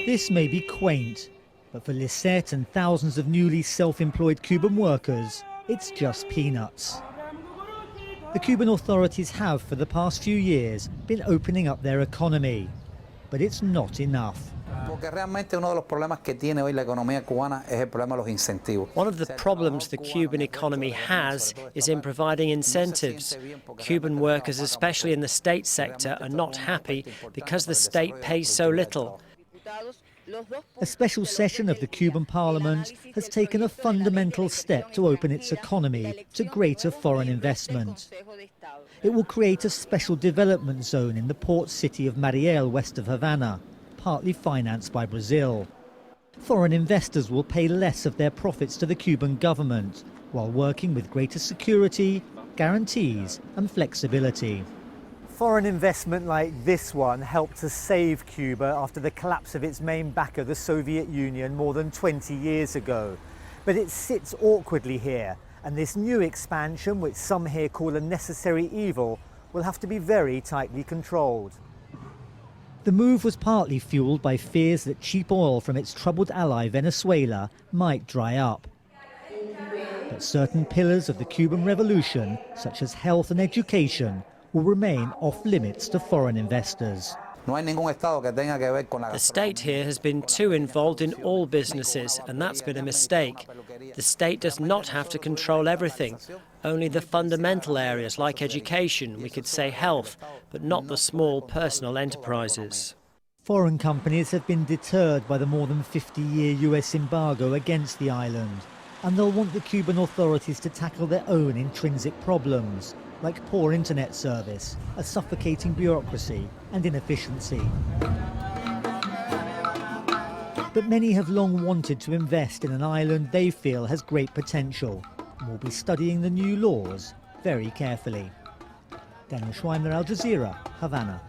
This may be quaint, but for Lisette and thousands of newly self-employed Cuban workers, it's just peanuts. The Cuban authorities have, for the past few years, been opening up their economy, but it's not enough. One of the problems the Cuban economy has is in providing incentives. Cuban workers, especially in the state sector, are not happy because the state pays so little. A special session of the Cuban parliament has taken a fundamental step to open its economy to greater foreign investment. It will create a special development zone in the port city of Mariel, west of Havana, partly financed by Brazil. Foreign investors will pay less of their profits to the Cuban government, while working with greater security, guarantees and flexibility. Foreign investment like this one helped to save Cuba after the collapse of its main backer, the Soviet Union, more than 20 years ago. But it sits awkwardly here, and this new expansion, which some here call a necessary evil, will have to be very tightly controlled. The move was partly fueled by fears that cheap oil from its troubled ally Venezuela might dry up. But certain pillars of the Cuban revolution, such as health and education, will remain off limits to foreign investors. The state here has been too involved in all businesses, and that's been a mistake. The state does not have to control everything, only the fundamental areas like education, we could say health, but not the small personal enterprises. Foreign companies have been deterred by the more than 50-year US embargo against the island, and they'll want the Cuban authorities to tackle their own intrinsic problems, like poor internet service, a suffocating bureaucracy and inefficiency. But many have long wanted to invest in an island they feel has great potential and will be studying the new laws very carefully. Schweimler, Al Jazeera, Havana.